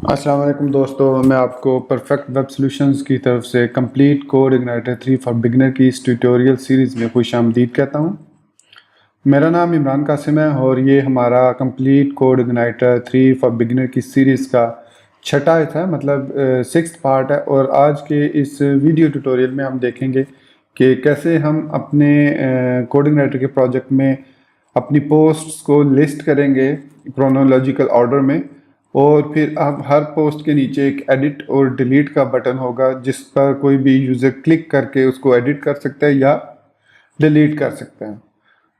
अस्सलाम वालेकुम दोस्तों, मैं आपको परफेक्ट वेब सॉल्यूशंस की तरफ से complete code igniter 3 for beginner की इस ट्यूटोरियल सीरीज़ में खुशामदीद कहता हूँ। मेरा नाम इमरान कासिम है और ये हमारा complete code igniter 3 for beginner की सीरीज़ का छठा हिस्सा है, मतलब 6th पार्ट है। और आज के इस वीडियो ट्यूटोरियल में हम देखेंगे कि कैसे हम अपने कोड इग्नाइटर के प्रोजेक्ट में अपनी पोस्ट्स को लिस्ट करेंगे क्रोनोलॉजिकल ऑर्डर में, और फिर अब हर पोस्ट के नीचे एक एडिट और डिलीट का बटन होगा जिस पर कोई भी यूज़र क्लिक करके उसको एडिट कर सकता है या डिलीट कर सकता है।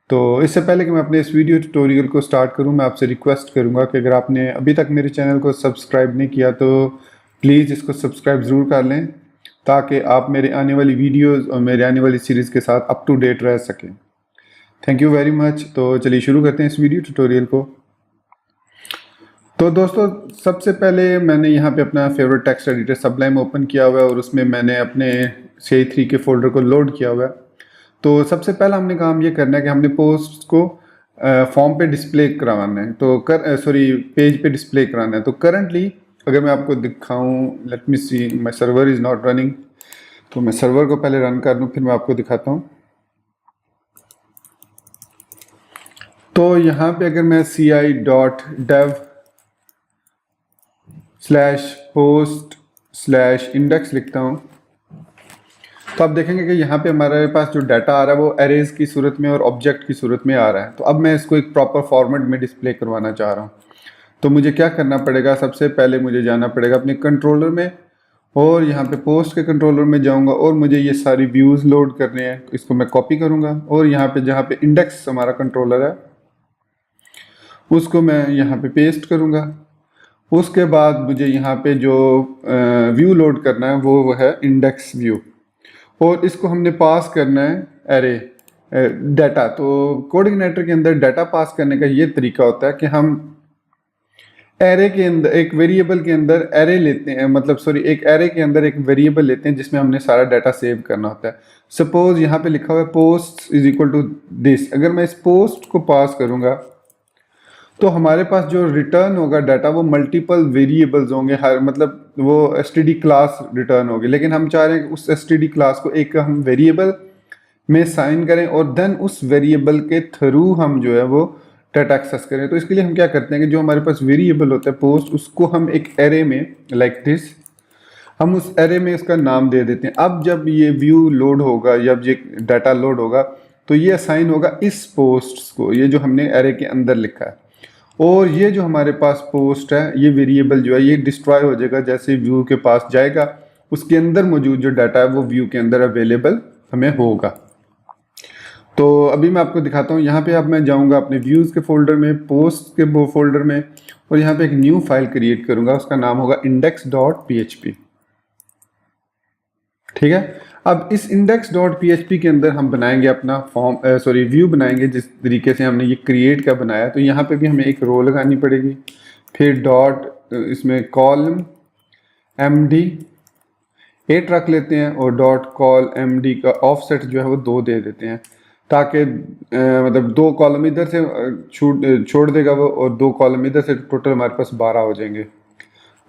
तो इससे पहले कि मैं अपने इस वीडियो ट्यूटोरियल को स्टार्ट करूं, मैं आपसे रिक्वेस्ट करूंगा कि अगर आपने अभी तक मेरे चैनल को सब्सक्राइब नहीं किया तो प्लीज़ इसको सब्सक्राइब ज़रूर कर लें, ताकि आप मेरे आने वाली वीडियोज़ और मेरे आने वाली सीरीज़ के साथ अप टू डेट रह सकें। Thank you very much. तो चलिए शुरू करते हैं इस वीडियो ट्यूटोरियल को। तो दोस्तों, सबसे पहले मैंने यहाँ पे अपना favourite text editor Sublime open किया हुआ है और उसमें मैंने अपने CI3 के फोल्डर को लोड किया हुआ है। तो सबसे पहला हमने काम ये करना है कि हमने पोस्ट को फॉर्म पे डिस्प्ले करवाना है, तो पेज पे डिस्प्ले कराना है। तो करंटली अगर मैं आपको दिखाऊं, let me see, my server is not running, तो मैं सर्वर को पहले रन कर लूँ फिर मैं आपको दिखाता हूँ। तो यहाँ पे अगर मैं ci.dev/post/index लिखता हूँ तो आप देखेंगे कि यहाँ पे हमारे पास जो डाटा आ रहा है वो एरेज की सूरत में और ऑब्जेक्ट की सूरत में आ रहा है। तो अब मैं इसको एक प्रॉपर फॉर्मेट में डिस्प्ले करवाना चाह रहा हूँ। तो मुझे क्या करना पड़ेगा, सबसे पहले मुझे जाना पड़ेगा अपने कंट्रोलर में, और यहाँ पे पोस्ट के कंट्रोलर में जाऊँगा और मुझे ये सारी व्यूज़ लोड करने हैं। इसको मैं कॉपी करूँगा और यहाँ पे जहाँ पे इंडेक्स हमारा कंट्रोलर है उसको मैं यहाँ पे पेस्ट करूँगा। उसके बाद मुझे यहाँ पे जो व्यू लोड करना है वो है इंडेक्स व्यू, और इसको हमने पास करना है एरे डाटा। तो कोड इग्नाइटर के अंदर डाटा पास करने का ये तरीका होता है कि हम एरे के अंदर एक वेरिएबल के अंदर एरे लेते हैं, एक एरे के अंदर एक वेरिएबल लेते हैं जिसमें हमने सारा डाटा सेव करना होता है। सपोज यहाँ पे लिखा हुआ है post is equal to this. अगर मैं इस पोस्ट को पास करूँगा तो हमारे पास जो रिटर्न होगा डाटा वो मल्टीपल वेरिएबल्स होंगे, हर मतलब वो एसटीडी क्लास रिटर्न होगी। लेकिन हम चाह रहे हैं कि उस एसटीडी क्लास को एक हम वेरिएबल में साइन करें और देन उस वेरिएबल के थ्रू हम जो है वो डाटा एक्सेस करें। तो इसके लिए हम क्या करते हैं कि जो हमारे पास वेरिएबल होता है पोस्ट, उसको हम एक एरे में लाइक दिस, हम उस एरे में इसका नाम दे देते हैं। अब जब ये व्यू लोड होगा या ये डाटा लोड होगा तो ये असाइन होगा इस पोस्ट को, ये जो हमने एरे के अंदर लिखा है। और ये जो हमारे पास पोस्ट है, ये वेरिएबल जो है ये डिस्ट्रॉय हो जाएगा जैसे व्यू के पास जाएगा। उसके अंदर मौजूद जो डाटा है वो व्यू के अंदर अवेलेबल हमें होगा। तो अभी मैं आपको दिखाता हूँ। यहाँ पे अब मैं जाऊँगा अपने व्यूज़ के फोल्डर में, पोस्ट के वो फोल्डर में, और यहाँ पे एक न्यू फाइल क्रिएट करूँगा। उसका नाम होगा index.php। ठीक है। अब इस index.php के अंदर हम बनाएंगे अपना व्यू बनाएंगे जिस तरीके से हमने ये क्रिएट का बनाया। तो यहाँ पे भी हमें एक रो लगानी पड़ेगी, फिर डॉट इसमें कॉलम md 8 रख लेते हैं और डॉट कॉल md का ऑफसेट जो है वो 2 दे देते हैं, ताकि मतलब 2 कॉलम इधर से छोड़ देगा वो और 2 कॉलम इधर से, टोटल हमारे पास 12 हो जाएंगे।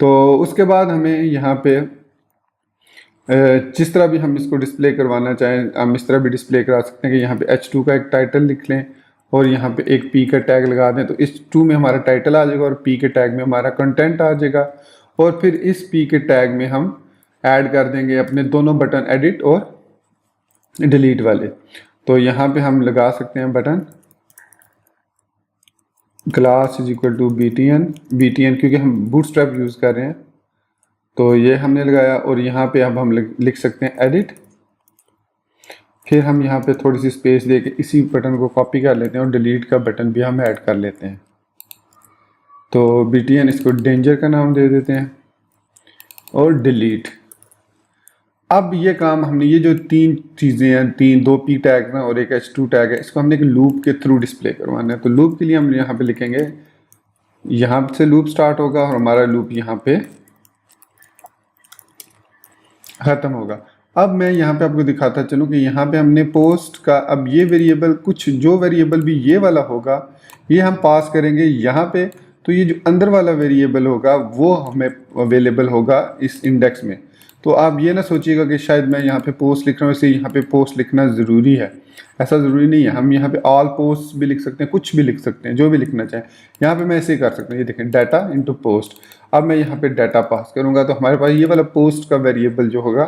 तो उसके बाद हमें यहाँ पे जिस तरह भी हम इसको डिस्प्ले करवाना चाहें हम इस तरह भी डिस्प्ले करा सकते हैं कि यहाँ पे H2 का एक टाइटल लिख लें और यहाँ पे एक P का टैग लगा दें। तो इस 2 में हमारा टाइटल आ जाएगा और P के टैग में हमारा कंटेंट आ जाएगा, और फिर इस P के टैग में हम ऐड कर देंगे अपने दोनों बटन, एडिट और डिलीट वाले। तो यहाँ पे हम लगा सकते हैं button class is equal to BTN क्योंकि हम बूटस्ट्रैप यूज़ कर रहे हैं। तो ये हमने लगाया और यहाँ पे अब हम लिख सकते हैं एडिट। फिर हम यहाँ पे थोड़ी सी स्पेस दे के इसी बटन को कॉपी कर लेते हैं और डिलीट का बटन भी हम ऐड कर लेते हैं। तो BTN इसको डेंजर का नाम दे देते हैं और डिलीट। अब ये काम हमने, ये जो 3 चीज़ें हैं, 2 P टैग हैं और एक H2 टैग है, इसको हमने एक लूप के थ्रू डिस्प्ले करवाना है। तो लूप के लिए हम यहाँ पे लिखेंगे, यहाँ से लूप स्टार्ट होगा और हमारा लूप यहाँ पे खत्म होगा। अब मैं यहाँ पे आपको दिखाता चलूँ कि यहाँ पे हमने पोस्ट का, अब ये वेरिएबल, कुछ जो वेरिएबल भी ये वाला होगा ये हम पास करेंगे यहाँ पे, तो ये जो अंदर वाला वेरिएबल होगा वो हमें अवेलेबल होगा इस इंडेक्स में। तो आप ये ना सोचिएगा कि शायद मैं यहाँ पे पोस्ट लिख रहा हूँ इसलिए यहाँ पे पोस्ट लिखना ज़रूरी है, ऐसा ज़रूरी नहीं है। हम यहाँ पे ऑल पोस्ट भी लिख सकते हैं, कुछ भी लिख सकते हैं, जो भी लिखना चाहें। यहाँ पे मैं ऐसे ही कर सकता हूँ, ये देखें डाटा इंटू पोस्ट। अब मैं यहाँ पे डाटा पास करूँगा तो हमारे पास ये वाला पोस्ट का वेरिएबल जो होगा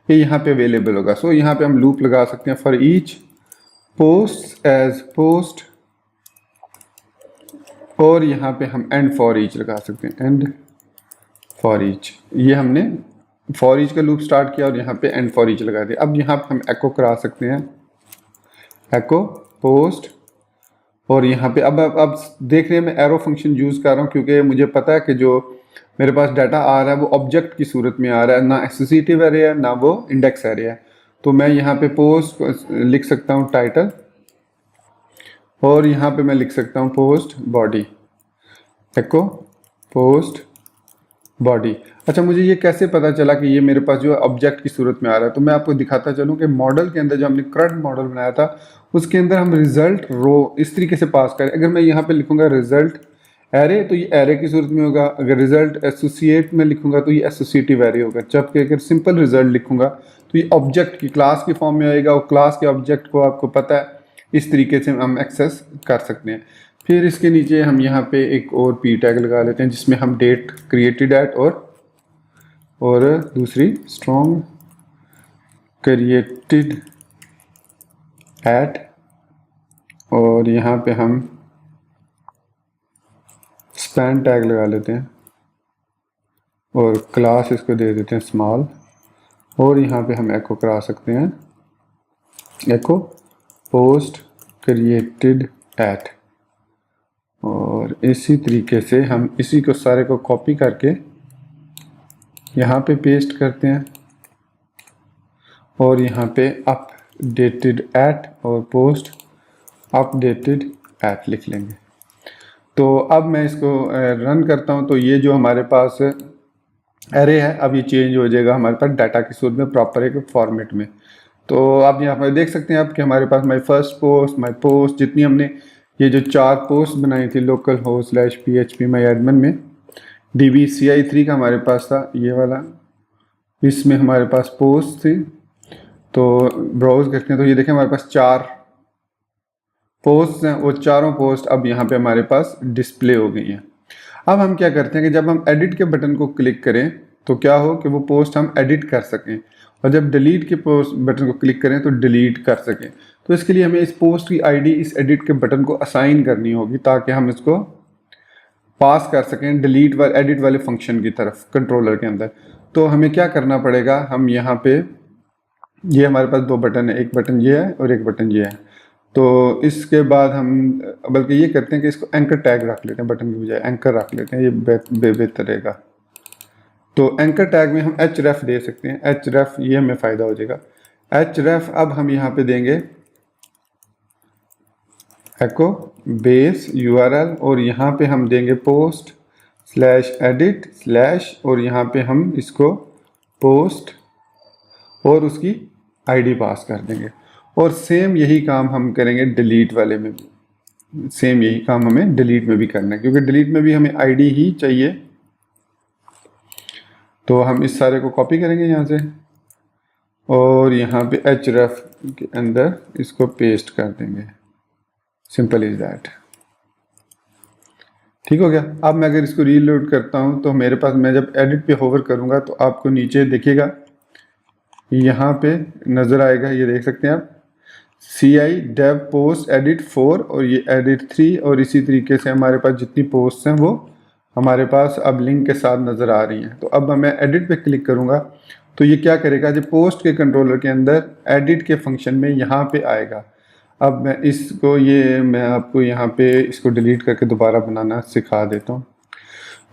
ये यहाँ पे अवेलेबल होगा। सो यहाँ पे हम लूप लगा सकते हैं for each post as post, और यहाँ पे हम एंड फॉर ईच लगा सकते हैं, एंड फॉर ईच। ये हमने फॉर ईच का लूप स्टार्ट किया और यहाँ पे एंड फॉर ईच लगा दिया। अब यहाँ पे हम एको करा सकते हैं, एको पोस्ट, और यहाँ पे अब देख रहे हैं मैं एरो फंक्शन यूज़ कर रहा हूँ क्योंकि मुझे पता है कि जो मेरे पास डाटा आ रहा है वो ऑब्जेक्ट की सूरत में आ रहा है, ना एसोसिएटिव एरे है ना वो इंडेक्स एरे है। तो मैं यहाँ पे पोस्ट लिख सकता हूँ टाइटल, और यहाँ पे मैं लिख सकता हूँ पोस्ट बॉडी, एको पोस्ट बॉडी। अच्छा, मुझे ये कैसे पता चला कि ये मेरे पास जो ऑब्जेक्ट की सूरत में आ रहा है? तो मैं आपको दिखाता चलूँ कि मॉडल के अंदर जो हमने करंट मॉडल बनाया था उसके अंदर हम रिजल्ट रो इस तरीके से पास करें। अगर मैं यहाँ पे लिखूंगा रिजल्ट एरे तो ये एरे की सूरत में होगा, अगर रिजल्ट एसोसिएट में लिखूंगा तो ये एसोसिएटिव एरे होगा, जबकि अगर सिंपल रिजल्ट लिखूंगा तो ये ऑब्जेक्ट की क्लास की फॉर्म में आएगा, और क्लास के ऑब्जेक्ट को आपको पता है इस तरीके से हम एक्सेस कर सकते हैं। फिर इसके नीचे हम यहाँ पे एक और पी टैग लगा लेते हैं जिसमें हम डेट क्रिएटेड एट और दूसरी स्ट्रॉन्ग क्रिएटेड एट, और यहाँ पे हम स्पैन टैग लगा लेते हैं और क्लास इसको दे देते हैं स्मॉल, और यहाँ पे हम एको करा सकते हैं एको पोस्ट क्रिएटेड एट। और इसी तरीके से हम इसी को सारे को कॉपी करके यहाँ पे पेस्ट करते हैं, और यहाँ पे अपडेटेड एट और पोस्ट अपडेटेड एट लिख लेंगे। तो अब मैं इसको रन करता हूँ तो ये जो हमारे पास एरे है अब ये चेंज हो जाएगा हमारे पास डाटा की सूरत में प्रॉपर एक फॉर्मेट में। तो आप यहाँ पर देख सकते हैं आप कि हमारे पास my first post, my post, जितनी हमने ये जो 4 पोस्ट बनाई थी local host /php my admin में, DBCI3 का हमारे पास था ये वाला, इसमें हमारे पास पोस्ट थी। तो ब्राउज करते हैं तो ये देखें हमारे पास 4 पोस्ट हैं, वो चारों पोस्ट अब यहाँ पे हमारे पास डिस्प्ले हो गई हैं। अब हम क्या करते हैं कि जब हम एडिट के बटन को क्लिक करें तो क्या हो कि वो पोस्ट हम एडिट कर सकें, और जब डिलीट के पोस्ट बटन को क्लिक करें तो डिलीट कर सकें। तो इसके लिए हमें इस पोस्ट की आईडी इस एडिट के बटन को असाइन करनी होगी ताकि हम इसको पास कर सकें डिलीट व एडिट वाले फंक्शन की तरफ कंट्रोलर के अंदर। तो हमें क्या करना पड़ेगा, हम यहाँ पे ये हमारे पास 2 बटन है, एक बटन ये है और एक बटन ये है। तो इसके बाद हम बल्कि ये करते हैं कि इसको एंकर टैग रख लेते हैं, बटन की बजाय एंकर रख लेते हैं, ये बेहतर रहेगा। तो एंकर टैग में हम href दे सकते हैं, href ये हमें फ़ायदा हो जाएगा। href अब हम यहाँ पे देंगे एको बेस URL, और यहाँ पे हम देंगे पोस्ट /edit/ और यहाँ पे हम इसको पोस्ट और उसकी आईडी पास कर देंगे। और सेम यही काम हम करेंगे डिलीट वाले में भी, सेम यही काम हमें डिलीट में भी करना है क्योंकि डिलीट में भी हमें आईडी ही चाहिए। तो हम इस सारे को कॉपी करेंगे यहाँ से और यहाँ पे href के अंदर इसको पेस्ट कर देंगे, सिंपल इज दैट। ठीक हो गया। अब मैं अगर इसको रीलोड करता हूँ तो मेरे पास, मैं जब एडिट पे होवर करूँगा तो आपको नीचे देखिएगा यहाँ पे नज़र आएगा, ये देख सकते हैं आप CI dev post edit 4 और ये edit 3, और इसी तरीके से हमारे पास जितनी पोस्ट हैं वो हमारे पास अब लिंक के साथ नज़र आ रही हैं। तो अब मैं एडिट पे क्लिक करूँगा तो ये क्या करेगा, जो पोस्ट के कंट्रोलर के अंदर एडिट के फंक्शन में यहाँ पे आएगा। अब मैं इसको मैं आपको यहाँ पे इसको डिलीट करके दोबारा बनाना सिखा देता हूँ।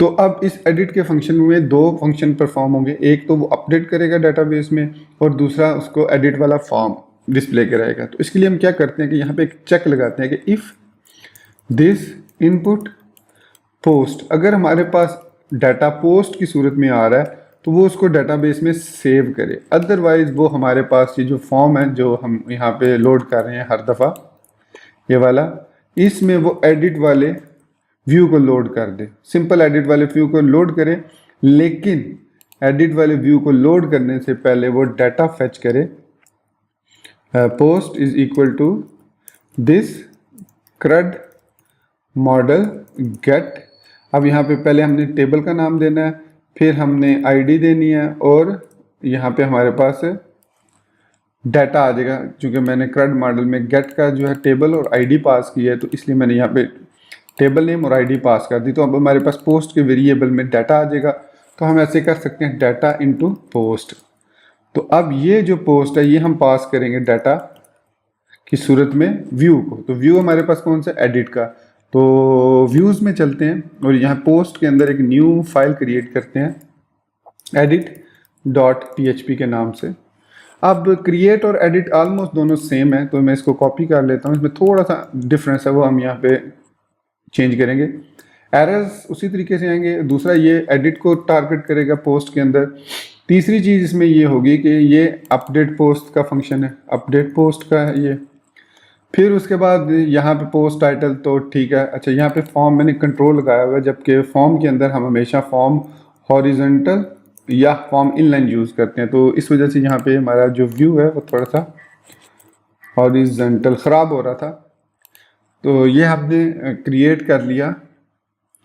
तो अब इस एडिट के फंक्शन में 2 फंक्शन परफॉर्म होंगे, एक तो वो अपडेट करेगा डाटाबेस में और दूसरा उसको एडिट वाला फॉर्म डिस्प्ले कराएगा। तो इसके लिए हम क्या करते हैं कि यहाँ पे एक चेक लगाते हैं कि इफ़ दिस इनपुट पोस्ट, अगर हमारे पास डाटा पोस्ट की सूरत में आ रहा है तो वो उसको डाटाबेस में सेव करे, अदरवाइज वो हमारे पास ये जो फॉर्म है जो हम यहाँ पे लोड कर रहे हैं हर दफ़ा ये वाला, इसमें वो एडिट वाले व्यू को लोड कर दे। सिंपल एडिट वाले व्यू को लोड करें, लेकिन एडिट वाले व्यू को लोड करने से पहले वो डाटा फेच करे। Post is equal to this CRUD model get. अब यहाँ पे पहले हमने टेबल का नाम देना है, फिर हमने आईडी देनी है, और यहाँ पे हमारे पास डाटा आ जाएगा। चूँकि मैंने CRUD मॉडल में गेट का जो है टेबल और आईडी पास किया है, तो इसलिए मैंने यहाँ पे टेबल नेम और आईडी पास कर दी। तो अब हमारे पास पोस्ट के वेरिएबल में डाटा आ जाएगा। तो हम ऐसे कर सकते हैं डाटा इनटू पोस्ट। तो अब ये जो पोस्ट है ये हम पास करेंगे डाटा की सूरत में व्यू को। तो व्यू हमारे पास कौन सा, एडिट का। तो व्यूज़ में चलते हैं और यहाँ पोस्ट के अंदर एक न्यू फाइल क्रिएट करते हैं edit.php के नाम से। अब क्रिएट और एडिट ऑलमोस्ट दोनों सेम है, तो मैं इसको कॉपी कर लेता हूँ। इसमें थोड़ा सा डिफरेंस है, वो हम यहाँ पे चेंज करेंगे। एरर्स उसी तरीके से आएंगे। दूसरा ये एडिट को टारगेट करेगा पोस्ट के अंदर। तीसरी चीज़ इसमें ये होगी कि ये अपडेट पोस्ट का फंक्शन है, अपडेट पोस्ट का है ये। फिर उसके बाद यहाँ पे पोस्ट टाइटल तो ठीक है। अच्छा, यहाँ पे फॉर्म मैंने कंट्रोल लगाया हुआ है, जबकि फॉर्म के अंदर हम हमेशा फॉर्म हॉरिजॉन्टल या फॉर्म इनलाइन यूज़ करते हैं। तो इस वजह से यहाँ पे हमारा जो व्यू है वो थोड़ा सा हॉरिजॉन्टल ख़राब हो रहा था। तो ये हमने क्रिएट कर लिया,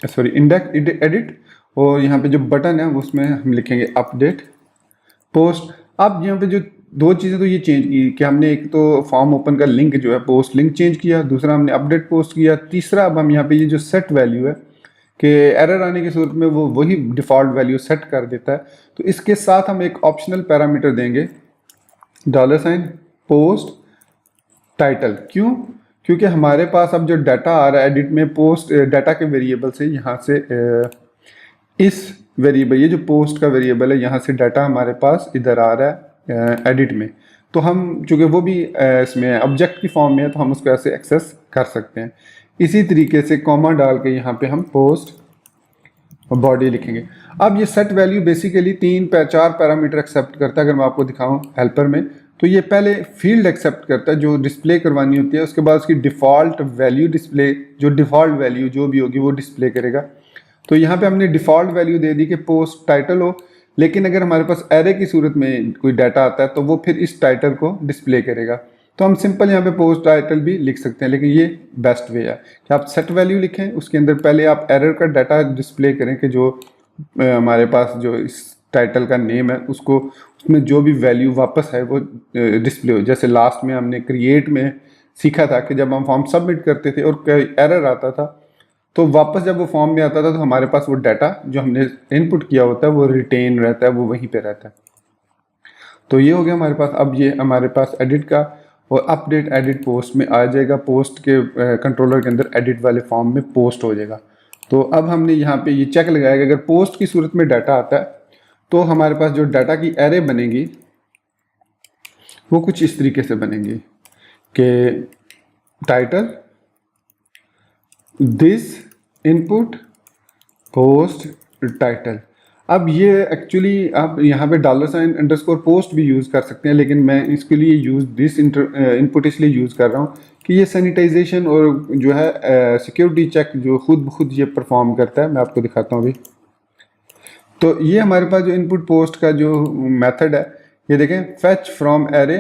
सॉरी इंडेक्स एडिट, और यहाँ पे जो बटन है उसमें हम लिखेंगे अपडेट पोस्ट। अब यहाँ पे जो दो चीज़ें तो ये चेंज की कि हमने एक तो फॉर्म ओपन का लिंक जो है पोस्ट लिंक चेंज किया, दूसरा हमने अपडेट पोस्ट किया, तीसरा अब हम यहाँ पे ये जो सेट वैल्यू है कि एरर आने की सूरत में वो वही डिफ़ॉल्ट वैल्यू सेट कर देता है। तो इसके साथ हम एक ऑप्शनल पैरामीटर देंगे $पोस्ट टाइटल। क्यों? क्योंकि हमारे पास अब जो डाटा आ रहा है एडिट में पोस्ट डाटा के वेरिएबल से, यहाँ से इस वेरिएबल, ये जो पोस्ट का वेरिएबल है, यहाँ से डाटा हमारे पास इधर आ रहा है एडिट में। तो हम चूँकि वो भी इसमें ऑब्जेक्ट की फॉर्म में है, तो हम उसको ऐसे एक्सेस कर सकते हैं। इसी तरीके से कॉमा डाल के यहाँ पे हम पोस्ट बॉडी लिखेंगे। अब ये set value basically 4 parameter accept करता है। अगर मैं आपको दिखाऊं हेल्पर में, तो ये पहले फील्ड एक्सेप्ट करता है जो डिस्प्ले करवानी होती है, उसके बाद उसकी डिफ़ॉल्ट वैल्यू डिस्प्ले, जो डिफ़ॉल्ट वैल्यू जो भी होगी वो डिस्प्ले करेगा। तो यहाँ पे हमने डिफ़ॉल्ट वैल्यू दे दी कि पोस्ट टाइटल हो, लेकिन अगर हमारे पास एरे की सूरत में कोई डाटा आता है तो वो फिर इस टाइटल को डिस्प्ले करेगा। तो हम सिंपल यहाँ पे पोस्ट टाइटल भी लिख सकते हैं, लेकिन ये बेस्ट वे है कि आप सेट वैल्यू लिखें, उसके अंदर पहले आप एरर का डाटा डिस्प्ले करें कि जो हमारे पास जो इस टाइटल का नेम है उसको, उसमें जो भी वैल्यू वापस है वो डिस्प्ले हो। जैसे लास्ट में हमने क्रिएट में सीखा था कि जब हम फॉर्म सबमिट करते थे और कोई एरर आता था, तो वापस जब वो फॉर्म में आता था तो हमारे पास वो डाटा जो हमने इनपुट किया होता है वो रिटेन रहता है, वो वहीं पे रहता है। तो ये हो गया हमारे पास। अब ये हमारे पास एडिट का और अपडेट एडिट पोस्ट में आ जाएगा। पोस्ट के कंट्रोलर के अंदर एडिट वाले फॉर्म में पोस्ट हो जाएगा। तो अब हमने यहाँ पे ये चेक लगाया कि अगर पोस्ट की सूरत में डाटा आता है तो हमारे पास जो डाटा की एरे बनेगी वो कुछ इस तरीके से बनेगी कि title this input post title. अब ये एक्चुअली आप यहाँ पे $_पोस्ट भी यूज़ कर सकते हैं, लेकिन मैं इसके लिए यूज़ दिस इनपुट इसलिए यूज़ कर रहा हूँ कि ये सैनिटाइजेशन और जो है सिक्योरिटी चेक जो खुद ब खुद ये परफॉर्म करता है। मैं आपको दिखाता हूँ अभी। तो ये हमारे पास जो इनपुट पोस्ट का जो मेथड है, ये देखें, फेच फ्रॉम एरे,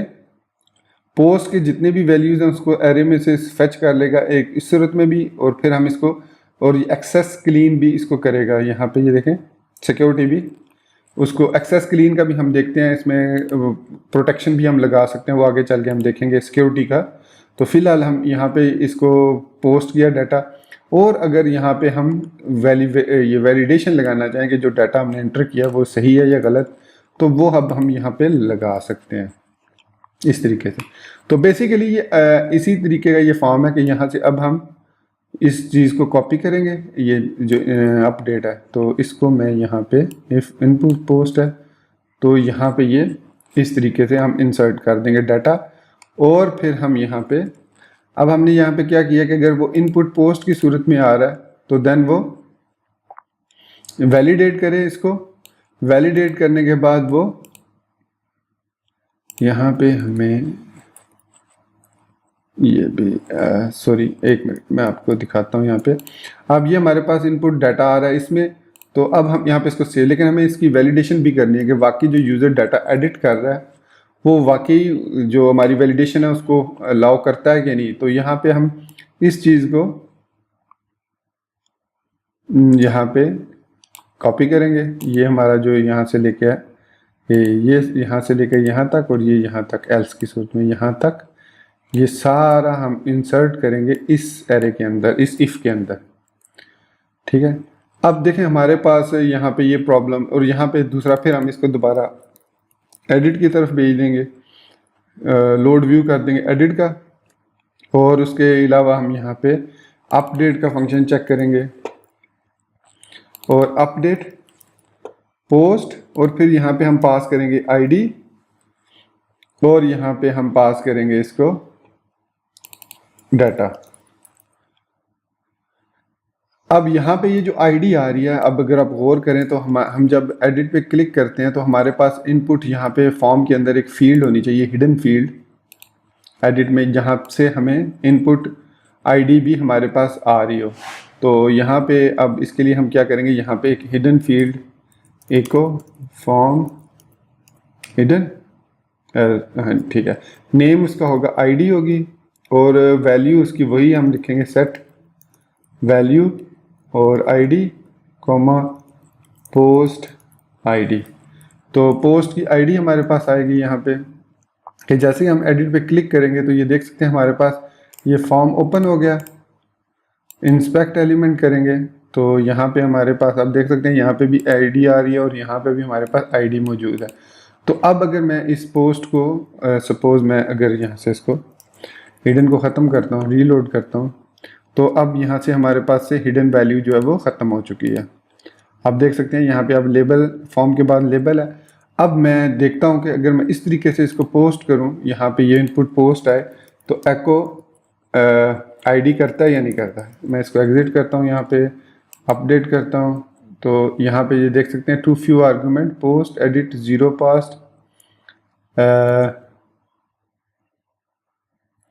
पोस्ट के जितने भी वैल्यूज़ हैं उसको एरे में से फेच कर लेगा एक इस सूरत में भी, और फिर हम इसको, और एक्सेस क्लीन भी इसको करेगा। यहाँ पे ये देखें सिक्योरिटी भी, उसको एक्सेस क्लीन का भी हम देखते हैं, इसमें प्रोटेक्शन भी हम लगा सकते हैं, वो आगे चल के हम देखेंगे सिक्योरिटी का। तो फिलहाल हम यहाँ पे इसको पोस्ट किया डाटा, और अगर यहाँ पे हम ये वैलिडेशन लगाना चाहें कि जो डाटा हमने एंटर किया वो सही है या गलत, तो वो अब हम यहाँ पे लगा सकते हैं इस तरीके से। तो बेसिकली ये इसी तरीके का ये फॉर्म है कि यहाँ से अब हम इस चीज़ को कॉपी करेंगे, ये जो अपडेट है, तो इसको मैं यहाँ पे इफ इनपुट पोस्ट है तो यहाँ पे ये इस तरीके से हम इंसर्ट कर देंगे डाटा। और फिर हम यहाँ पे, अब हमने यहाँ पे क्या किया कि अगर वो इनपुट पोस्ट की सूरत में आ रहा है तो देन वो वैलिडेट करे इसको। वैलिडेट करने के बाद वो यहाँ पे हमें ये भी सॉरी, एक मिनट मैं आपको दिखाता हूँ यहाँ पे। अब ये हमारे पास इनपुट डाटा आ रहा है इसमें, तो अब हम यहाँ पे इसको सेव, लेकिन हमें इसकी वैलिडेशन भी करनी है कि वाकई जो यूज़र डाटा एडिट कर रहा है वो वाकई जो हमारी वैलिडेशन है उसको अलाउ करता है कि नहीं। तो यहाँ पे हम इस चीज़ को यहाँ पे कॉपी करेंगे, ये हमारा जो यहाँ से लेके है ये यहाँ से लेकर यहाँ तक और ये यहाँ तक, एल्स की सूरत में यहाँ तक, ये सारा हम इंसर्ट करेंगे इस एरे के अंदर, इस इफ़ के अंदर। ठीक है, अब देखें हमारे पास यहाँ पे ये प्रॉब्लम, और यहाँ पे दूसरा फिर हम इसको दोबारा एडिट की तरफ भेज देंगे, लोड व्यू कर देंगे एडिट का, और उसके अलावा हम यहाँ पे अपडेट का फंक्शन चेक करेंगे, और अपडेट पोस्ट, और फिर यहाँ पे हम पास करेंगे आईडी, और यहाँ पे हम पास करेंगे इसको डाटा। अब यहाँ पे ये जो आईडी आ रही है, अब अगर आप गौर करें तो हम जब एडिट पे क्लिक करते हैं तो हमारे पास इनपुट यहाँ पे फॉर्म के अंदर एक फील्ड होनी चाहिए, हिडन फील्ड एडिट में, जहाँ से हमें इनपुट आईडी भी हमारे पास आ रही हो। तो यहाँ पे अब इसके लिए हम क्या करेंगे, यहाँ पे एक हिडन फील्ड एको फॉर्म हिडन, ठीक है, नेम उसका होगा आईडी होगी, और वैल्यू उसकी वही हम लिखेंगे सेट वैल्यू और आईडी कॉमा पोस्ट आईडी। तो पोस्ट की आईडी हमारे पास आएगी यहाँ पे, कि जैसे ही हम एडिट पे क्लिक करेंगे तो ये देख सकते हैं हमारे पास ये फॉर्म ओपन हो गया। इंस्पेक्ट एलिमेंट करेंगे तो यहाँ पे हमारे पास आप देख सकते हैं यहाँ पे भी आईडी आ रही है और यहाँ पे भी हमारे पास आईडी मौजूद है। तो अब अगर मैं इस पोस्ट को सपोज मैं अगर यहाँ से इसको हिडन को ख़त्म करता हूँ, रीलोड करता हूँ, तो अब यहाँ से हमारे पास से हिडन वैल्यू जो है वो ख़त्म हो चुकी है। आप देख सकते हैं यहाँ पे अब लेबल, फॉर्म के बाद लेबल है। अब मैं देखता हूँ कि अगर मैं इस तरीके से इसको पोस्ट करूँ, यहाँ पे ये इनपुट पोस्ट आए तो एको आईडी करता है या नहीं करता है। मैं इसको एग्जिट करता हूँ, यहाँ पे अपडेट करता हूँ, तो यहाँ पे ये देख सकते हैं to few argument post edit zero past,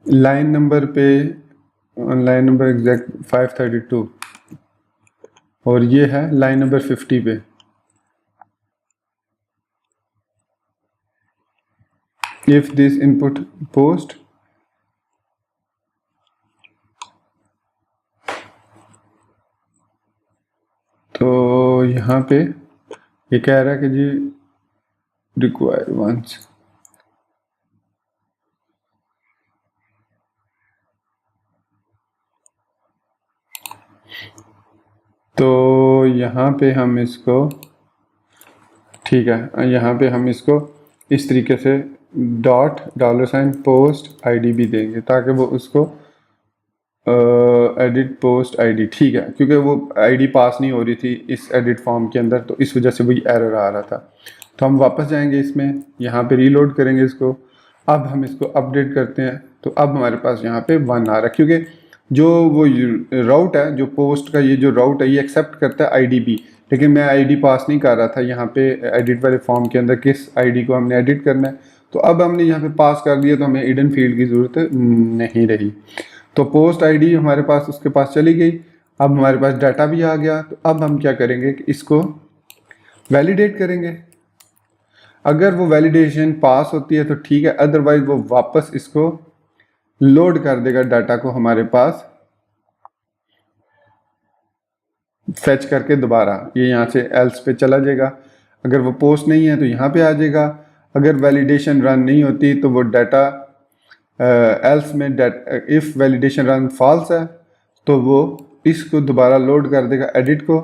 line number पे लाइन नंबर एग्जैक्ट 532, और ये है लाइन नंबर 50 पे। इफ दिस इनपुट पोस्ट, तो यहाँ पे ये कह रहा है कि जी रिक्वायर वंस, तो यहाँ पे हम इसको, ठीक है, यहाँ पे हम इसको इस तरीके से डॉट $साइन पोस्ट आईडी भी देंगे ताकि वो उसको एडिट पोस्ट आईडी, ठीक है, क्योंकि वो आईडी पास नहीं हो रही थी इस एडिट फॉर्म के अंदर, तो इस वजह से वही एरर आ रहा था। तो हम वापस जाएंगे इसमें, यहाँ पे रीलोड करेंगे इसको, अब हम इसको अपडेट करते हैं, तो अब हमारे पास यहाँ पे 1 आ रहा है, क्योंकि जो वो राउट है, जो पोस्ट का ये जो राउट है ये एक्सेप्ट करता है आईडी भी, लेकिन मैं आईडी पास नहीं कर रहा था यहाँ पे एडिट वाले फॉर्म के अंदर किस आईडी को हमने एडिट करना है। तो अब हमने यहाँ पे पास कर दिया तो हमें हिडन फील्ड की ज़रूरत नहीं रही। तो पोस्ट आईडी हमारे पास उसके पास चली गई, अब हमारे पास डाटा भी आ गया। तो अब हम क्या करेंगे कि इसको वैलिडेट करेंगे। अगर वो वैलिडेशन पास होती है तो ठीक है, अदरवाइज वो वापस इसको लोड कर देगा डाटा को हमारे पास फेच करके दोबारा, ये यहाँ से एल्स पे चला जाएगा। अगर वो पोस्ट नहीं है तो यहाँ पे आ जाएगा। अगर वैलिडेशन रन नहीं होती तो वो डाटा एल्स में इफ़ वैलिडेशन रन फॉल्स है तो वो इसको दोबारा लोड कर देगा एडिट को।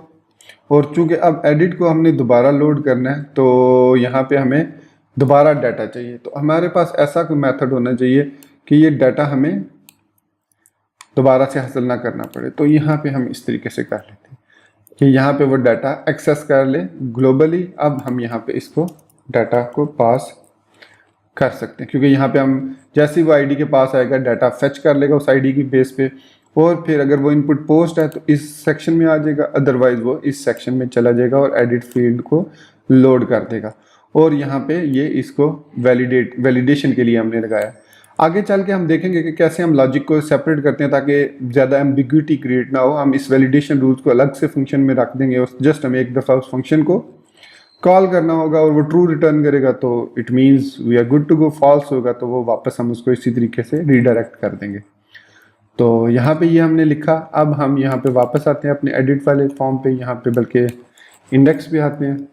और चूंकि अब एडिट को हमने दोबारा लोड करना है तो यहाँ पे हमें दोबारा डाटा चाहिए। तो हमारे पास ऐसा कोई मेथड होना चाहिए कि ये डाटा हमें दोबारा से हासिल ना करना पड़े। तो यहाँ पे हम इस तरीके से कर लेते हैं कि यहाँ पे वो डाटा एक्सेस कर ले ग्लोबली। अब हम यहाँ पे इसको डाटा को पास कर सकते हैं, क्योंकि यहाँ पे हम जैसे ही वो आईडी के पास आएगा डाटा फेच कर लेगा उस आईडी की बेस पे, और फिर अगर वो इनपुट पोस्ट है तो इस सेक्शन में आ जाएगा, अदरवाइज वो इस सेक्शन में चला जाएगा और एडिट फील्ड को लोड कर देगा। और यहाँ पे ये इसको वैलिडेशन के लिए हमने लगाया। आगे चल के हम देखेंगे कि कैसे हम लॉजिक को सेपरेट करते हैं ताकि ज़्यादा एम्बिग्विटी क्रिएट ना हो। हम इस वैलिडेशन रूल्स को अलग से फंक्शन में रख देंगे और जस्ट हमें एक दफ़ा उस फंक्शन को कॉल करना होगा और वो ट्रू रिटर्न करेगा तो it means we are good to go, false होगा तो वो वापस हम उसको इसी तरीके से रीडायरेक्ट कर देंगे। तो यहाँ पे ये हमने लिखा। अब हम यहाँ पे वापस आते हैं अपने एडिट वाले फॉर्म पे, यहाँ पे बल्कि इंडेक्स पे आते हैं।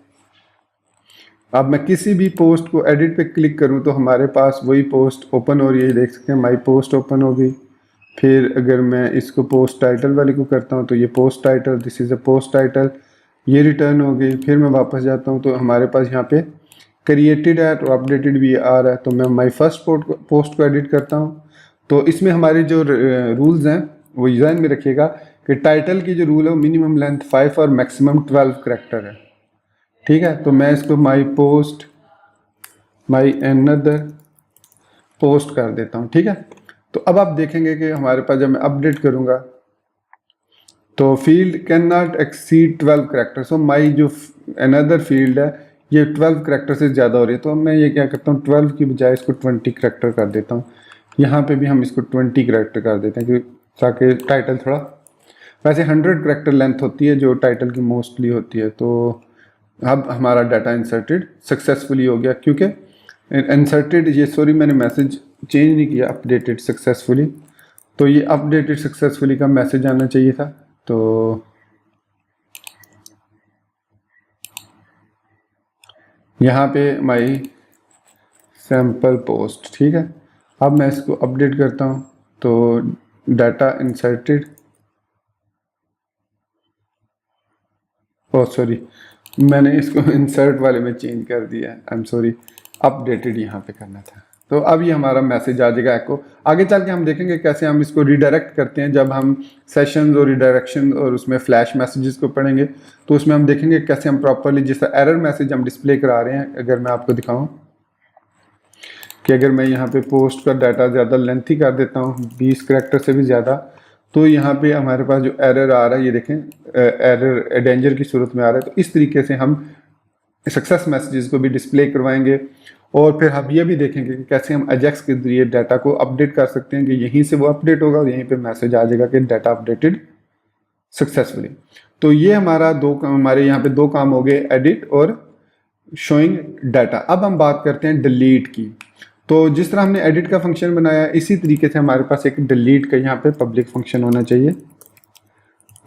अब मैं किसी भी पोस्ट को एडिट पे क्लिक करूँ तो हमारे पास वही पोस्ट ओपन हो रही है, देख सकते हैं माई पोस्ट ओपन हो गई। फिर अगर मैं इसको पोस्ट टाइटल वाले को करता हूँ तो ये post title, this is a post title, ये रिटर्न हो गई। फिर मैं वापस जाता हूँ तो हमारे पास यहाँ पे क्रिएटेड है तो अपडेटेड भी आ रहा है। तो मैं माई फर्स्ट पोस्ट को एडिट करता हूँ। तो इसमें हमारे जो रूल्स हैं वो ध्यान में रखिएगा कि टाइटल की जो रूल है वो मिनिमम लेंथ 5 और मैक्सिमम 12 करैक्टर है, ठीक है। तो मैं इसको my post my another post कर देता हूँ, ठीक है। तो अब आप देखेंगे कि हमारे पास जब मैं अपडेट करूँगा तो field can not exceed 12 character. So my जो अनदर फील्ड है ये 12 करैक्टर से ज़्यादा हो रही है। तो मैं ये क्या करता हूँ 12 की बजाय इसको 20 करैक्टर कर देता हूँ। यहाँ पे भी हम इसको 20 करैक्टर कर देते हैं ताकि टाइटल थोड़ा, वैसे 100 करैक्टर लेंथ होती है जो टाइटल की मोस्टली होती है। तो अब हमारा डाटा इंसर्टेड सक्सेसफुली हो गया, क्योंकि इंसर्टेड ये सॉरी मैंने मैसेज चेंज नहीं किया, अपडेटेड सक्सेसफुली। तो ये अपडेटेड सक्सेसफुली का मैसेज आना चाहिए था। तो यहाँ पे माई सैम्पल पोस्ट, ठीक है। अब मैं इसको अपडेट करता हूँ तो डाटा इंसर्टेड, ओ सॉरी मैंने इसको इंसर्ट वाले में चेंज कर दिया, आई एम सॉरी, अपडेटेड यहाँ पे करना था। तो अब ये हमारा मैसेज आ जाएगा एको। आगे चल के हम देखेंगे कैसे हम इसको रिडायरेक्ट करते हैं। जब हम सेशंस और रिडायरेक्शन और उसमें फ्लैश मैसेजेस को पढ़ेंगे तो उसमें हम देखेंगे कैसे हम प्रॉपरली, जैसा एरर मैसेज हम डिस्प्ले करा रहे हैं, अगर मैं आपको दिखाऊं कि अगर मैं यहाँ पे पोस्ट का डाटा ज़्यादा लेंथी कर देता हूँ 20 करैक्टर से भी ज़्यादा, तो यहाँ पे हमारे पास जो एरर आ रहा है ये देखें, एरर डेंजर की सूरत में आ रहा है। तो इस तरीके से हम सक्सेस मैसेजेस को भी डिस्प्ले करवाएंगे और फिर हम ये भी देखेंगे कि कैसे हम अजेक्स के जरिए डाटा को अपडेट कर सकते हैं कि यहीं से वो अपडेट होगा और यहीं पे मैसेज आ जाएगा कि डाटा अपडेटेड सक्सेसफुली। तो ये हमारे यहाँ पे दो काम हो गए, एडिट और शोइंग डाटा। अब हम बात करते हैं डिलीट की। तो जिस तरह हमने एडिट का फंक्शन बनाया इसी तरीके से हमारे पास एक डिलीट का यहाँ पे पब्लिक फंक्शन होना चाहिए,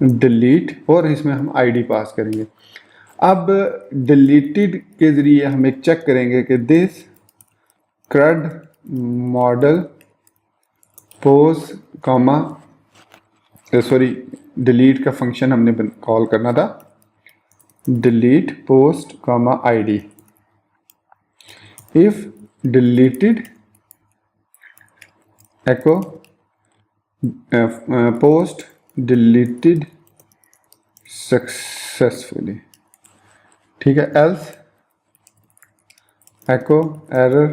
डिलीट, और इसमें हम आईडी पास करेंगे। अब डिलीटेड के ज़रिए हम एक चेक करेंगे कि this क्रड model post comma, sorry delete का फंक्शन हमने कॉल करना था, delete post comma ID. If deleted echo post deleted successfully, ठीक है। else echo error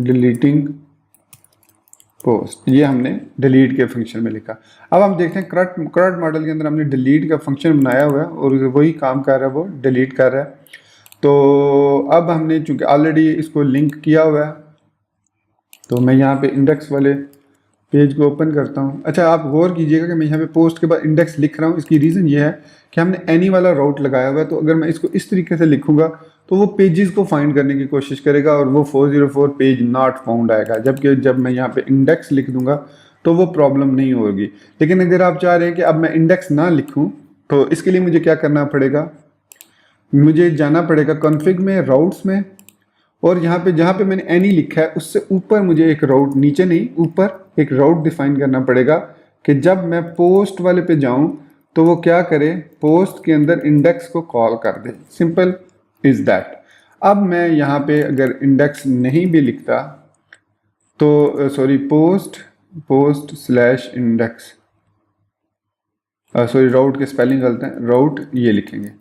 deleting post, ये हमने डिलीट के फंक्शन में लिखा। अब हम देखते हैं क्रड मॉडल के अंदर हमने डिलीट का फंक्शन बनाया हुआ है और वही काम कर रहा है, वो डिलीट कर रहा है। तो अब हमने चूंकि ऑलरेडी इसको लिंक किया हुआ है तो मैं यहाँ पे इंडेक्स वाले पेज को ओपन करता हूँ। अच्छा, आप गौर कीजिएगा कि मैं यहाँ पे पोस्ट के बाद इंडेक्स लिख रहा हूँ, इसकी रीज़न ये है कि हमने एनी वाला राउट लगाया हुआ है। तो अगर मैं इसको इस तरीके से लिखूंगा तो वो पेजेस को फाइंड करने की कोशिश करेगा और वो 404 पेज नॉट फाउंड आएगा, जबकि जब मैं यहाँ पे इंडेक्स लिख दूंगा तो वो प्रॉब्लम नहीं होगी। लेकिन अगर आप चाह रहे हैं कि अब मैं इंडेक्स ना लिखूँ तो इसके लिए मुझे क्या करना पड़ेगा, मुझे जाना पड़ेगा कॉन्फ़िग में, राउट्स में, और यहाँ पे जहाँ पे मैंने एनी लिखा है उससे ऊपर मुझे एक राउट, नीचे नहीं ऊपर एक राउट डिफाइन करना पड़ेगा कि जब मैं पोस्ट वाले पे जाऊँ तो वो क्या करे, पोस्ट के अंदर इंडेक्स को कॉल कर दे। Simple is that. अब मैं यहाँ पे अगर इंडेक्स नहीं भी लिखता तो sorry post slash index, sorry route के स्पेलिंग गलत है, राउट ये लिखेंगे।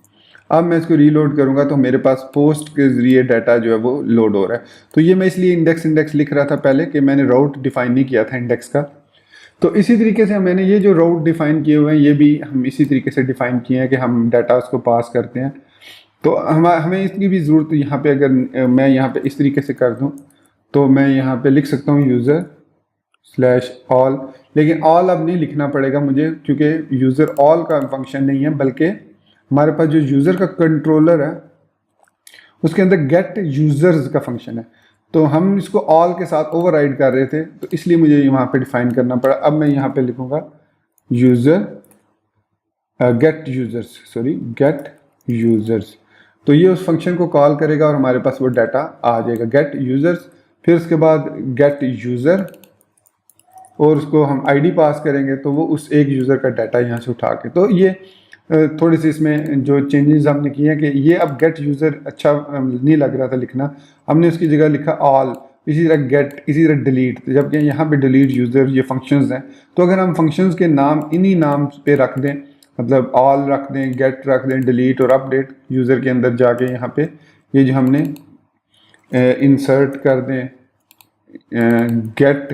अब मैं इसको रीलोड करूंगा तो मेरे पास पोस्ट के जरिए डाटा जो है वो लोड हो रहा है। तो ये मैं इसलिए इंडेक्स लिख रहा था पहले कि मैंने राउट डिफाइन नहीं किया था इंडेक्स का। तो इसी तरीके से मैंने ये जो राउट डिफाइन किए हुए हैं ये भी हम इसी तरीके से डिफाइन किए हैं कि हम डाटा उसको पास करते हैं। तो हमें इसकी भी ज़रूरत यहाँ पे, अगर मैं यहाँ पे इस तरीके से कर दूँ तो मैं यहाँ पे लिख सकता हूँ यूज़र स्लैश ऑल, लेकिन ऑल अब नहीं लिखना पड़ेगा मुझे क्योंकि यूज़र ऑल का फंक्शन नहीं है, बल्कि हमारे पास जो यूज़र का कंट्रोलर है उसके अंदर गेट यूज़र्स का फंक्शन है। तो हम इसको ऑल के साथ ओवरराइड कर रहे थे, तो इसलिए मुझे वहाँ पे डिफाइन करना पड़ा। अब मैं यहाँ पे लिखूँगा यूज़र गेट यूज़र्स, तो ये उस फंक्शन को कॉल करेगा और हमारे पास वो डाटा आ जाएगा गेट यूज़र्स। फिर उसके बाद गेट यूज़र और उसको हम आईडी पास करेंगे, तो वो उस एक यूज़र का डाटा यहाँ से उठा के, तो ये थोड़ी सी इसमें जो चेंजेस हमने किए हैं कि ये अब गेट यूज़र अच्छा नहीं लग रहा था लिखना, हमने उसकी जगह लिखा ऑल, इसी तरह गेट, इसी तरह डिलीट, जबकि यहाँ पे डिलीट यूज़र ये फंक्शंस हैं। तो अगर हम फंक्शंस के नाम इन्हीं नाम पे रख दें, मतलब ऑल रख दें, गेट रख दें, डिलीट और अपडेट, यूज़र के अंदर जाके यहाँ पे ये जो हमने इंसर्ट कर दें, गेट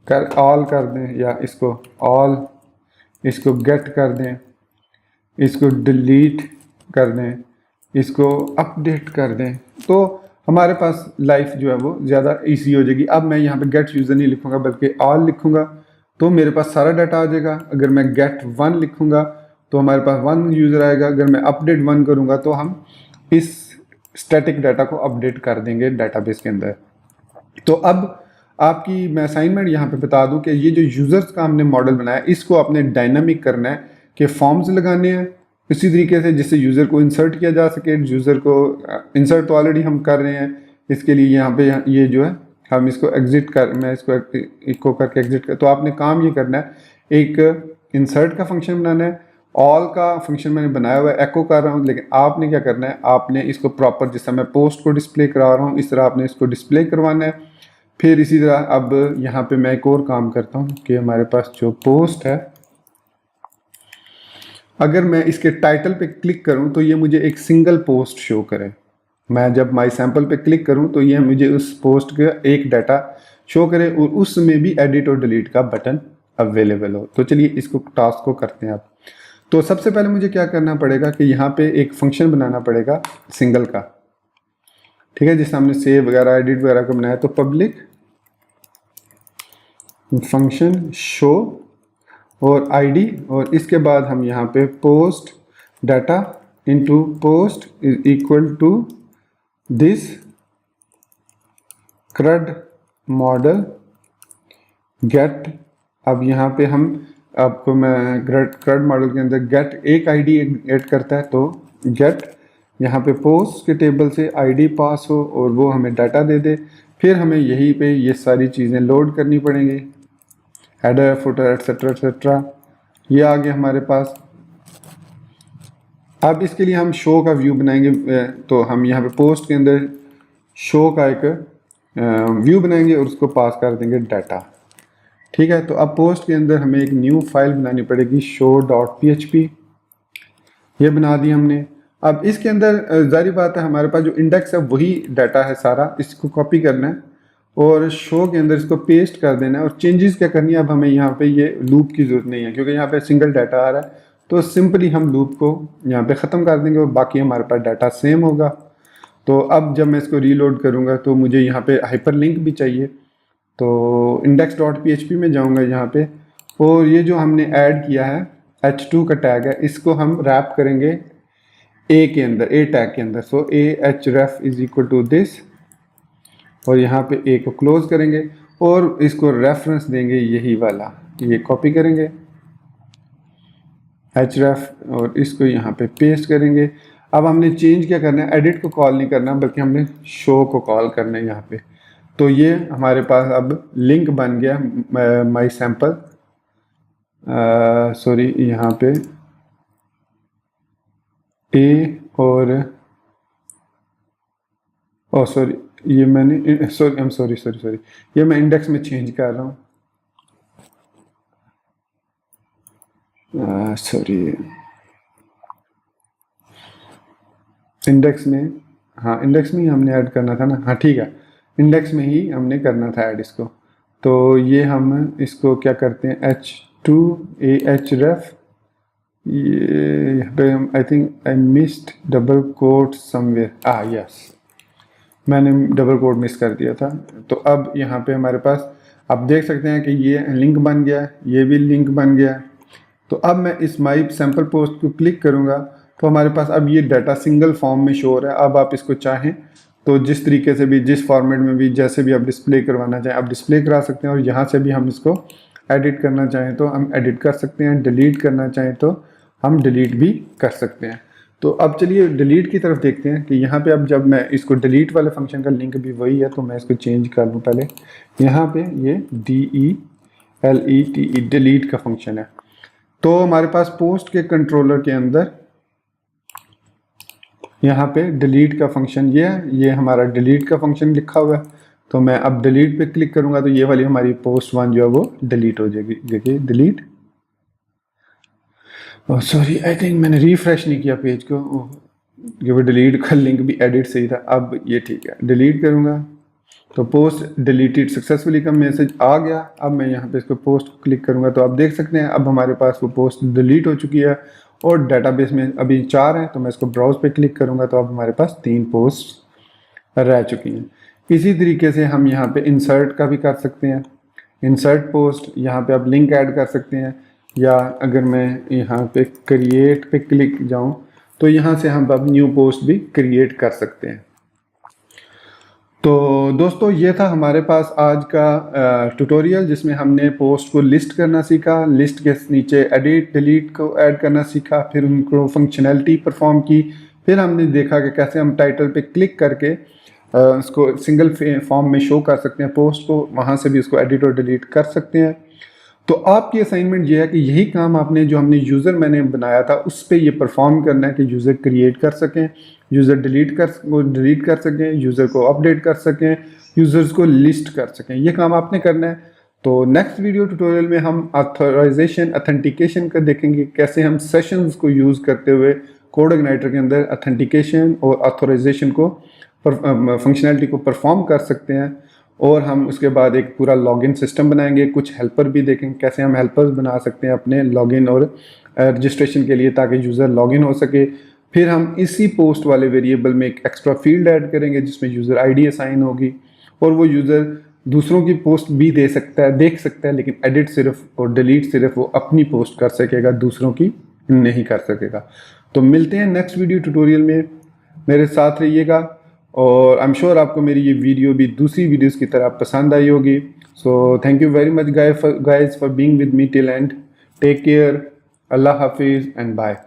कर ऑल कर दें, या इसको ऑल, इसको गेट कर दें, इसको डिलीट कर दें, इसको अपडेट कर दें, तो हमारे पास लाइफ जो है वो ज़्यादा इजी हो जाएगी। अब मैं यहाँ पे गेट यूज़र नहीं लिखूँगा बल्कि ऑल लिखूँगा, तो मेरे पास सारा डाटा आ जाएगा। अगर मैं गेट 1 लिखूँगा तो हमारे पास 1 यूज़र आएगा। अगर मैं अपडेट 1 करूँगा तो हम इस स्टैटिक डाटा को अपडेट कर देंगे डाटाबेस के अंदर। तो अब आपकी मैं असाइनमेंट यहाँ पे बता दूं कि ये जो यूज़र्स का हमने मॉडल बनाया, इसको आपने डायनामिक करना है कि फॉर्म्स लगाने हैं इसी तरीके से जिससे यूज़र को इंसर्ट किया जा सके। यूज़र को इंसर्ट तो ऑलरेडी हम कर रहे हैं, इसके लिए यहाँ पे ये जो है हम इसको एग्जिट कर, मैं इसको करके एग्जिट कर, तो आपने काम ये करना है, एक इंसर्ट का फंक्शन बनाना है, ऑल का फंक्शन मैंने बनाया हुआ है, एको कर रहा हूँ, लेकिन आपने क्या करना है, आपने इसको प्रॉपर, जिस समय पोस्ट को डिस्प्ले करा रहा हूँ इस तरह आपने इसको डिस्प्ले करवाना है। फिर इसी तरह अब यहाँ पे मैं एक और काम करता हूँ कि हमारे पास जो पोस्ट है, अगर मैं इसके टाइटल पे क्लिक करूँ तो ये मुझे एक सिंगल पोस्ट शो करे। मैं जब माई सैम्पल पे क्लिक करूँ तो ये मुझे उस पोस्ट का एक डाटा शो करे और उसमें भी एडिट और डिलीट का बटन अवेलेबल हो। तो चलिए इसको टास्क को करते हैं अब। तो सबसे पहले मुझे क्या करना पड़ेगा कि यहाँ पे एक फंक्शन बनाना पड़ेगा सिंगल का, ठीक है, जिससे हमने सेव वगैरह एडिट वगैरह को बनाया। तो पब्लिक फंक्शन शो और आईडी, और इसके बाद हम यहाँ पे post data into post is equal to this CRUD model get. अब यहाँ पे हम, आपको मैं CRUD मॉडल के अंदर गेट एक आईडी ऐड करता है, तो गेट यहाँ पे पोस्ट के टेबल से आईडी पास हो और वो हमें डाटा दे दे। फिर हमें यहीं पे ये सारी चीज़ें लोड करनी पड़ेंगी, हेडर, फुटर, एटसेट्रा एटसेट्रा, ये आ गया हमारे पास। अब इसके लिए हम शो का व्यू बनाएंगे, तो हम यहाँ पे पोस्ट के अंदर शो का एक व्यू बनाएंगे और उसको पास कर देंगे डाटा, ठीक है। तो अब पोस्ट के अंदर हमें एक न्यू फाइल बनानी पड़ेगी, show.php, ये बना दी हमने। अब इसके अंदर जारी बात है हमारे पास जो इंडेक्स है वही डाटा है सारा, इसको कॉपी करना है और शो के अंदर इसको पेस्ट कर देना है। और चेंजेस क्या करनी है, अब हमें यहाँ पे ये लूप की ज़रूरत नहीं है क्योंकि यहाँ पे सिंगल डाटा आ रहा है, तो सिंपली हम लूप को यहाँ पे ख़त्म कर देंगे और बाकी हमारे पास डाटा सेम होगा। तो अब जब मैं इसको रीलोड करूँगा तो मुझे यहाँ पे हाइपरलिंक भी चाहिए, तो index.php में जाऊँगा यहाँ पे, और ये जो हमने ऐड किया है h2 का टैग है, इसको हम रैप करेंगे a के अंदर, a टैग के अंदर। So a href is equal to this, और यहाँ पे a को क्लोज करेंगे और इसको रेफरेंस देंगे यही वाला, ये कॉपी करेंगे href और इसको यहाँ पे पेस्ट करेंगे। अब हमने चेंज क्या करना है, एडिट को कॉल नहीं करना बल्कि हमने शो को कॉल करना है यहाँ पे। तो ये हमारे पास अब लिंक बन गया माई सैम्पल, सॉरी यहाँ पे ए और सॉरी ये मैंने सॉरी ये मैं इंडेक्स में चेंज कर रहा हूँ, सॉरी इंडेक्स में, हाँ इंडेक्स में ही हमने ऐड करना था ना, हाँ ठीक है, इंडेक्स में ही हमने करना था ऐड इसको। तो ये हम इसको क्या करते हैं, h2 ahref, ये यहाँ पे हम I think I missed double quote somewhere, yes मैंने डबल कोट मिस कर दिया था। तो अब यहाँ पे हमारे पास आप देख सकते हैं कि ये लिंक बन गया है, ये भी लिंक बन गया है। तो अब मैं इस माई सैम्पल पोस्ट को क्लिक करूँगा तो हमारे पास अब ये डाटा सिंगल फॉर्म में शो हो रहा है। अब आप इसको चाहें तो जिस तरीके से भी, जिस फॉर्मेट में भी, जैसे भी आप डिस्प्ले करवाना चाहें आप डिस्प्ले करा सकते हैं। और यहाँ से भी हम इसको एडिट करना चाहें तो हम एडिट कर सकते हैं, डिलीट करना चाहें तो हम डिलीट भी कर सकते हैं। तो अब चलिए डिलीट की तरफ देखते हैं कि यहाँ पे अब जब मैं इसको डिलीट वाले फंक्शन का लिंक भी वही है तो मैं इसको चेंज कर लूँ पहले। यहाँ पे ये DELETE डिलीट का फंक्शन है। तो हमारे पास पोस्ट के कंट्रोलर के अंदर यहाँ पे डिलीट का फंक्शन ये है, ये हमारा डिलीट का फंक्शन लिखा हुआ है। तो मैं अब डिलीट पे क्लिक करूँगा तो ये वाली हमारी पोस्ट 1 जो है वो डिलीट हो जाएगी। देखिए डिलीट, सॉरी आई थिंक मैंने रिफ्रेश नहीं किया पेज को, ये वो डिलीट का लिंक भी एडिट सही था। अब ये ठीक है, डिलीट करूँगा तो पोस्ट डिलीटेड सक्सेसफुली का मैसेज आ गया। अब मैं यहाँ पे इसको पोस्ट को क्लिक करूँगा तो आप देख सकते हैं अब हमारे पास वो पोस्ट डिलीट हो चुकी है और डाटाबेस में अभी 4 हैं। तो मैं इसको ब्राउज पे क्लिक करूँगा तो अब हमारे पास 3 पोस्ट रह चुकी हैं। इसी तरीके से हम यहाँ पे इंसर्ट का भी कर सकते हैं, इंसर्ट पोस्ट, यहाँ पे आप लिंक ऐड कर सकते हैं। या अगर मैं यहाँ पे क्रिएट पे क्लिक जाऊँ तो यहाँ से हम अब न्यू पोस्ट भी क्रिएट कर सकते हैं। तो दोस्तों ये था हमारे पास आज का ट्यूटोरियल जिसमें हमने पोस्ट को लिस्ट करना सीखा, लिस्ट के नीचे एडिट डिलीट को ऐड करना सीखा, फिर उनको फंक्शनैलिटी परफॉर्म की, फिर हमने देखा कि कैसे हम टाइटल पे क्लिक करके उसको सिंगल फॉर्म में शो कर सकते हैं पोस्ट को, वहाँ से भी उसको एडिट और डिलीट कर सकते हैं। तो आपकी असाइनमेंट ये है कि यही काम आपने जो हमने यूज़र मैंने बनाया था उस पर ये परफॉर्म करना है कि यूज़र क्रिएट कर सकें, यूज़र डिलीट कर सकें, यूज़र को अपडेट कर सकें, यूज़र्स को लिस्ट कर सकें। ये काम आपने करना है। तो नेक्स्ट वीडियो ट्यूटोरियल में हम ऑथराइजेशन ऑथेंटिकेशन का देखेंगे, कैसे हम सेशंस को यूज़ करते हुए कोड इग्नाइटर के अंदर ऑथेंटिकेशन और ऑथराइजेशन को फंक्शनैलिटी को परफॉर्म कर सकते हैं। और हम उसके बाद एक पूरा लॉगिन सिस्टम बनाएंगे, कुछ हेल्पर भी देखेंगे कैसे हम हेल्पर्स बना सकते हैं अपने लॉगिन और रजिस्ट्रेशन के लिए ताकि यूज़र लॉगिन हो सके। फिर हम इसी पोस्ट वाले वेरिएबल में एक एक्स्ट्रा फील्ड ऐड करेंगे जिसमें यूज़र आईडी असाइन होगी और वो यूज़र दूसरों की पोस्ट भी देख सकता है, लेकिन एडिट सिर्फ और डिलीट सिर्फ वो अपनी पोस्ट कर सकेगा, दूसरों की नहीं कर सकेगा। तो मिलते हैं नेक्स्ट वीडियो ट्यूटोरियल में, मेरे साथ रहिएगा। और आई एम श्योर आपको मेरी ये वीडियो भी दूसरी वीडियोस की तरह पसंद आई होगी। So thank you very much guys for being with me till end. Take care, अल्लाह हाफिज़ एंड बाय।